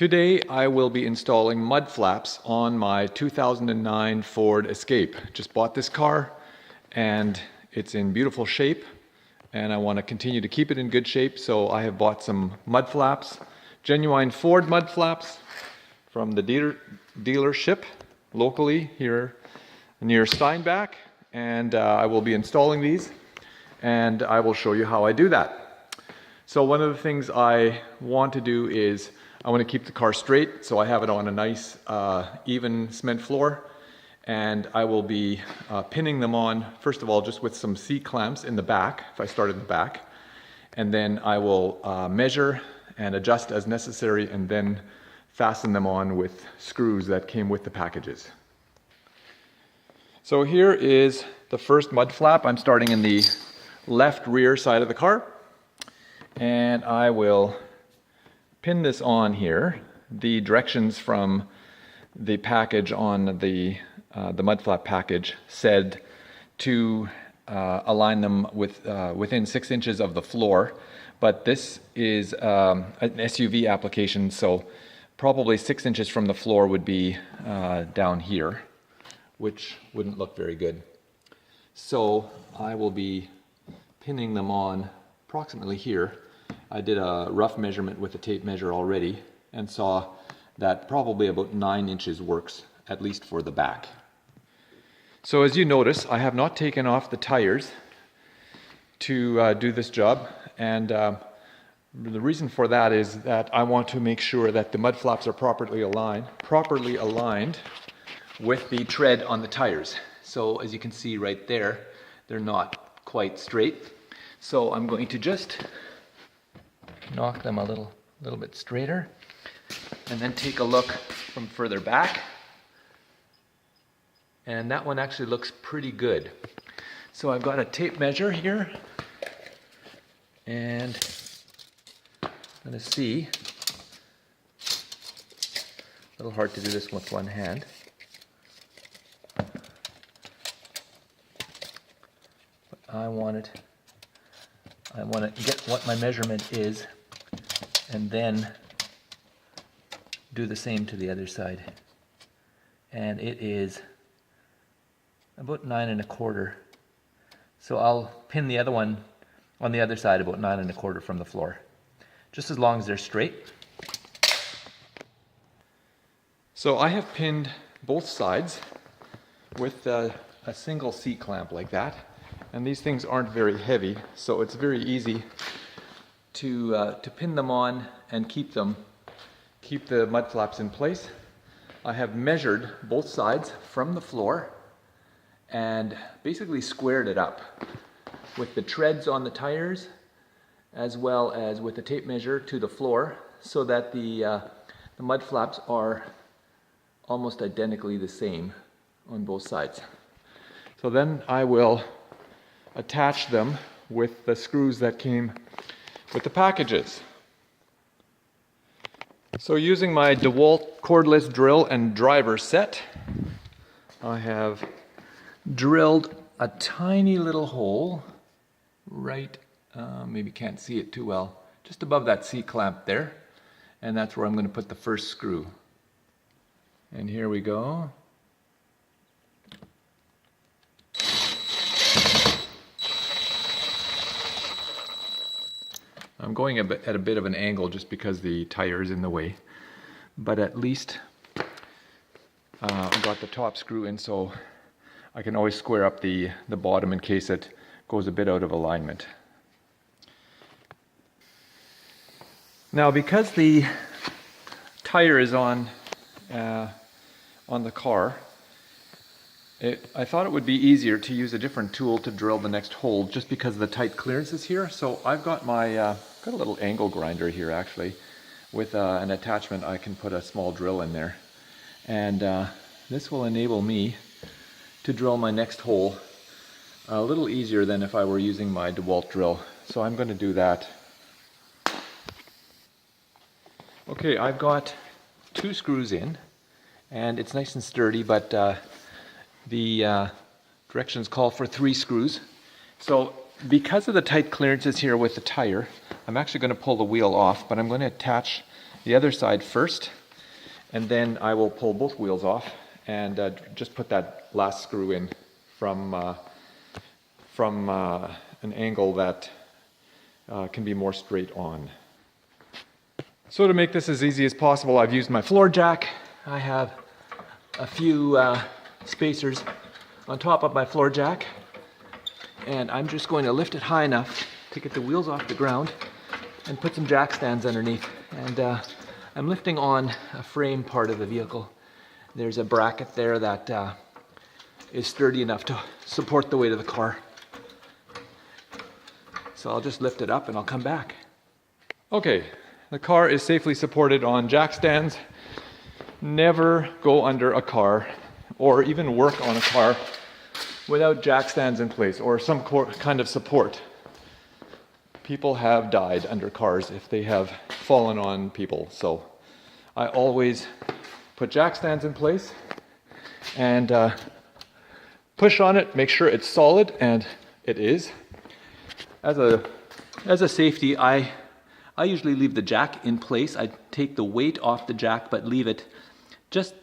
Today I will be installing mud flaps on my 2009 Ford Escape. Just bought this car and it's in beautiful shape and I want to continue to keep it in good shape, so I have bought some mud flaps, genuine Ford mud flaps from the dealership locally here near Steinbach, and I will be installing these and I will show you how I do that. So one of the things I want to do is I want to keep the car straight, so I have it on a nice even cement floor, and I will be pinning them on, first of all, just with some C-clamps in the back, if I start in the back, and then I will measure and adjust as necessary and then fasten them on with screws that came with the packages. So here is the first mud flap. I'm starting in the left rear side of the car, and I will pin this on here. The directions from the package on the mud flap package said to align them with within 6 inches of the floor, but this is an SUV application, so probably 6 inches from the floor would be down here, which wouldn't look very good. So I will be pinning them on approximately here. I did a rough measurement with a tape measure already and saw that probably about 9 inches works, at least for the back. So as you notice, I have not taken off the tires to do this job, and the reason for that is that I want to make sure that the mud flaps are properly aligned with the tread on the tires. So as you can see right there, they're not quite straight. So I'm going to just knock them a little bit straighter, and then take a look from further back, and that one actually looks pretty good. So I've got a tape measure here, and I'm going to see, a little hard to do this with one hand, but I want to get what my measurement is and then do the same to the other side. And it is about 9 1/4. So I'll pin the other one on the other side about 9 1/4 from the floor, just as long as they're straight. So I have pinned both sides with a single C-clamp like that. And these things aren't very heavy, so it's very easy to pin them on and keep the mud flaps in place. I have measured both sides from the floor and basically squared it up with the treads on the tires as well as with the tape measure to the floor, so that the mud flaps are almost identically the same on both sides. So then I will attach them with the screws that came with the packages. So using my DeWalt cordless drill and driver set, I have drilled a tiny little hole right, maybe can't see it too well, just above that C-clamp there, and that's where I'm going to put the first screw. And here we go. I'm going at a bit of an angle just because the tire is in the way, but at least I got the top screw in, so I can always square up the bottom in case it goes a bit out of alignment. Now, because the tire is on the car, I thought it would be easier to use a different tool to drill the next hole, just because of the tight clearances here. So I've got my got a little angle grinder here actually, with an attachment. I can put a small drill in there, and this will enable me to drill my next hole a little easier than if I were using my DeWalt drill. So I'm going to do that. Okay, I've got 2 screws in, and it's nice and sturdy, but the directions call for 3 screws. So because of the tight clearances here with the tire, I'm actually going to pull the wheel off, but I'm going to attach the other side first, and then I will pull both wheels off and just put that last screw in from an angle that can be more straight on. So to make this as easy as possible, I've used my floor jack. I have a few spacers on top of my floor jack, and I'm just going to lift it high enough to get the wheels off the ground and put some jack stands underneath. And I'm lifting on a frame part of the vehicle. There's a bracket there that is sturdy enough to support the weight of the car. So I'll just lift it up and I'll come back. Okay, the car is safely supported on jack stands. Never go under a car or even work on a car without jack stands in place or some kind of support. People have died under cars if they have fallen on people. So I always put jack stands in place and push on it, make sure it's solid, and it is. As a safety, I usually leave the jack in place. I take the weight off the jack, but leave it just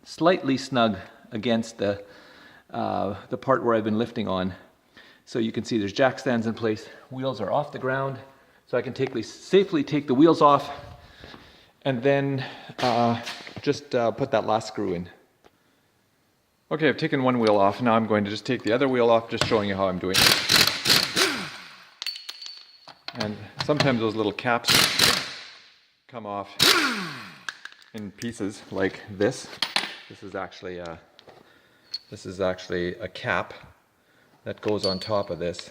slightly snug against the part where I've been lifting on. So you can see there's jack stands in place. Wheels are off the ground, so I can safely take the wheels off, and then just put that last screw in. Okay, I've taken one wheel off. Now I'm going to just take the other wheel off, just showing you how I'm doing it. And sometimes those little caps come off in pieces like this. This is actually a cap that goes on top of this.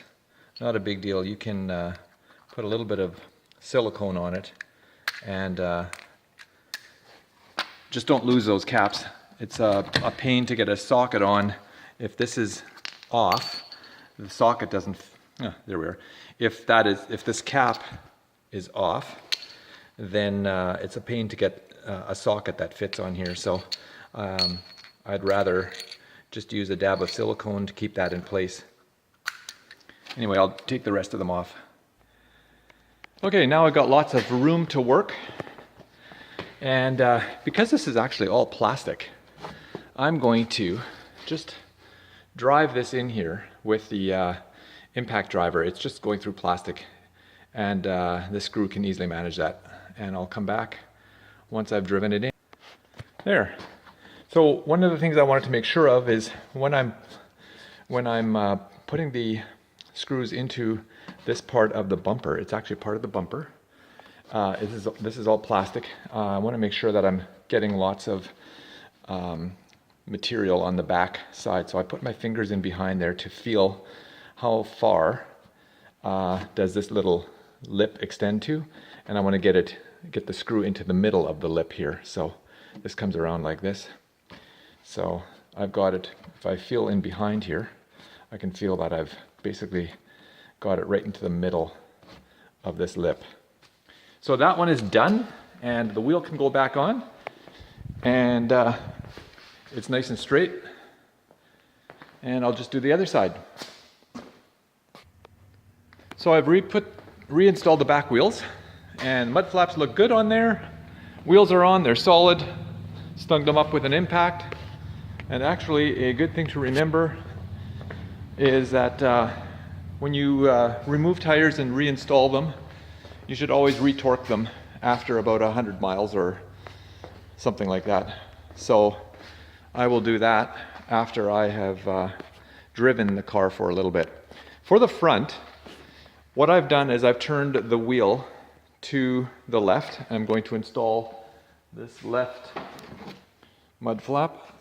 Not a big deal. You can put a little bit of silicone on it, and just don't lose those caps. It's a pain to get a socket on. If this is off, the socket doesn't. There we are. If this cap is off, then it's a pain to get a socket that fits on here. So I'd rather just use a dab of silicone to keep that in place. Anyway, I'll take the rest of them off. Okay, now I've got lots of room to work. And because this is actually all plastic, I'm going to just drive this in here with the impact driver. It's just going through plastic, and this screw can easily manage that. And I'll come back once I've driven it in. There. So one of the things I wanted to make sure of is when I'm putting the screws into this part of the bumper, it's actually part of the bumper. This is all plastic. I want to make sure that I'm getting lots of material on the back side. So I put my fingers in behind there to feel how far does this little lip extend to, and I want to get the screw into the middle of the lip here. So this comes around like this. So I've got it. If I feel in behind here, I can feel that I've basically got it right into the middle of this lip. So that one is done, and the wheel can go back on, and it's nice and straight. And I'll just do the other side. So I've reinstalled the back wheels, and mud flaps look good on there. Wheels are on, they're solid. Snug them up with an impact. And actually, a good thing to remember is that when you remove tires and reinstall them, you should always re-torque them after about 100 miles or something like that. So I will do that after I have driven the car for a little bit. For the front, what I've done is I've turned the wheel to the left. I'm going to install this left mud flap,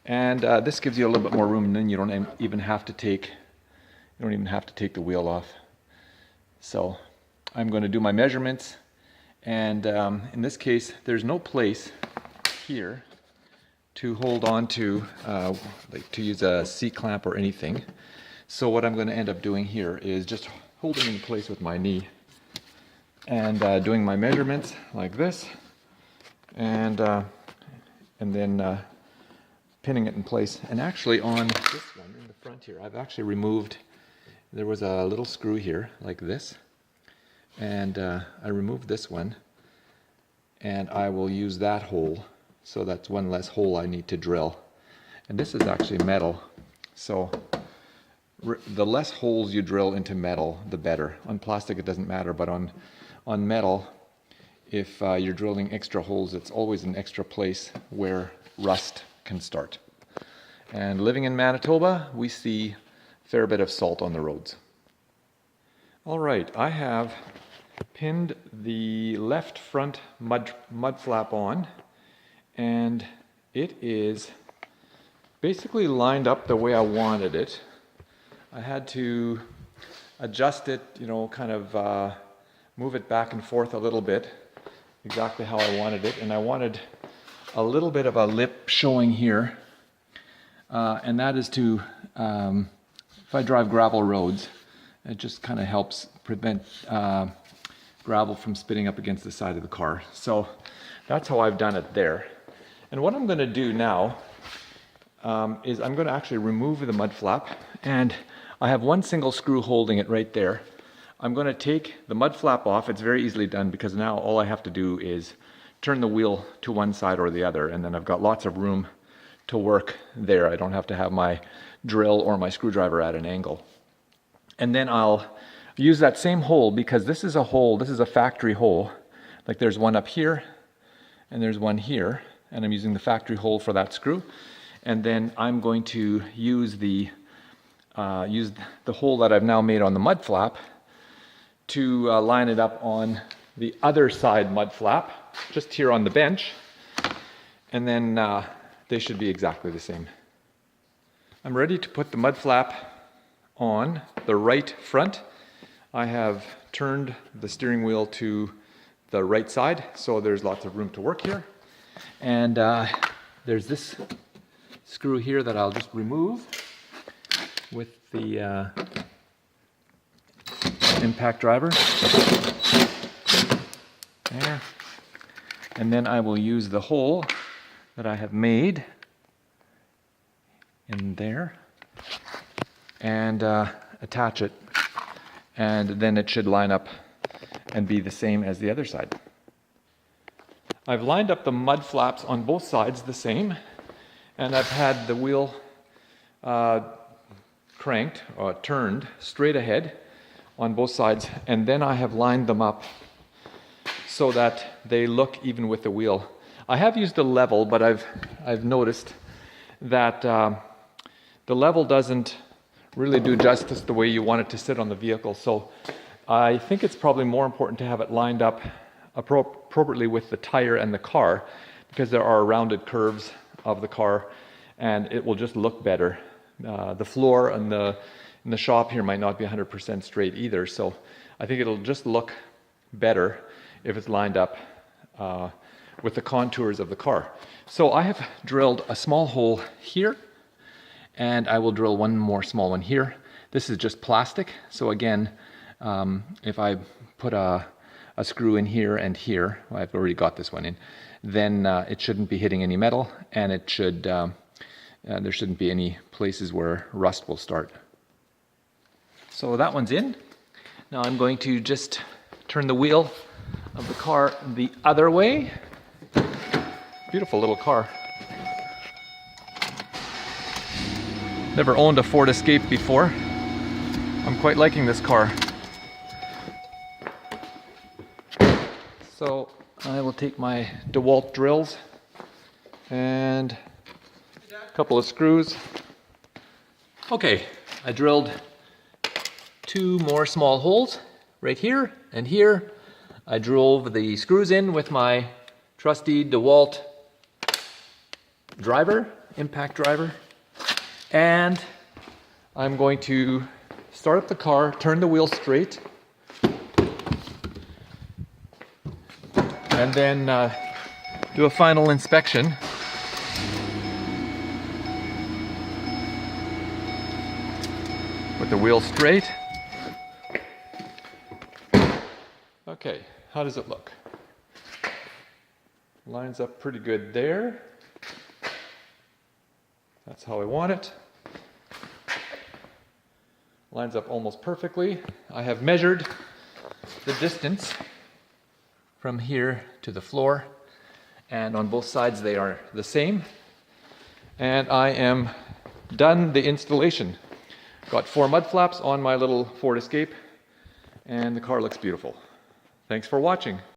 and this gives you a little bit more room, and then you don't even have to take the wheel off. So I'm going to do my measurements, and in this case there's no place here to hold on to, like to use a C-clamp or anything. So what I'm going to end up doing here is just holding in place with my knee and doing my measurements like this, and then pinning it in place. And actually on this one in the front here, I've actually removed, there was a little screw here like this, and I removed this one, and I will use that hole. So that's one less hole I need to drill. And this is actually metal. So the less holes you drill into metal, the better. On plastic it doesn't matter, but on metal, if you're drilling extra holes, it's always an extra place where rust can start. And living in Manitoba, we see a fair bit of salt on the roads. All right, I have pinned the left front mud flap on, and it is basically lined up the way I wanted it. I had to adjust it, kind of move it back and forth a little bit, exactly how I wanted it. And I wanted a little bit of a lip showing here, and that is to, if I drive gravel roads, it just kind of helps prevent gravel from spitting up against the side of the car. So that's how I've done it there. And what I'm going to do now is I'm going to actually remove the mud flap, and I have one single screw holding it right there. I'm going to take the mud flap off. It's very easily done because now all I have to do is turn the wheel to one side or the other, and then I've got lots of room to work there. I don't have to have my drill or my screwdriver at an angle. And then I'll use that same hole, because this is a hole, this is a factory hole. Like there's one up here and there's one here, and I'm using the factory hole for that screw. And then I'm going to use the hole that I've now made on the mud flap to line it up on the other side mud flap, just here on the bench. And then they should be exactly the same. I'm ready to put the mud flap on the right front. I have turned the steering wheel to the right side, so there's lots of room to work here. And there's this screw here that I'll just remove with the impact driver. There. And then I will use the hole that I have made in there and attach it, and then it should line up and be the same as the other side. I've lined up the mud flaps on both sides the same, and I've had the wheel cranked or turned straight ahead on both sides, and then I have lined them up so that they look even with the wheel. I have used a level, but I've noticed that the level doesn't really do justice the way you want it to sit on the vehicle. So I think it's probably more important to have it lined up appropriately with the tire and the car, because there are rounded curves of the car and it will just look better. The floor in the shop here might not be 100% straight either, so I think it'll just look better if it's lined up with the contours of the car. So I have drilled a small hole here, and I will drill one more small one here. This is just plastic, so again, if I put a screw in here and here, well, I've already got this one in, then it shouldn't be hitting any metal, and it should there shouldn't be any places where rust will start. So that one's in. Now I'm going to just turn the wheel of the car the other way. Beautiful little car. Never owned a Ford Escape before. I'm quite liking this car. So I will take my DeWalt drills and a couple of screws. Okay, I drilled 2 more small holes right here and here. I drove the screws in with my trusty DeWalt driver, impact driver, and I'm going to start up the car, turn the wheel straight, and then do a final inspection. With the wheel straight. Okay, how does it look? Lines up pretty good there. That's how I want it. Lines up almost perfectly. I have measured the distance from here to the floor, and on both sides they are the same. And I am done the installation. Got 4 mud flaps on my little Ford Escape, and the car looks beautiful. Thanks for watching.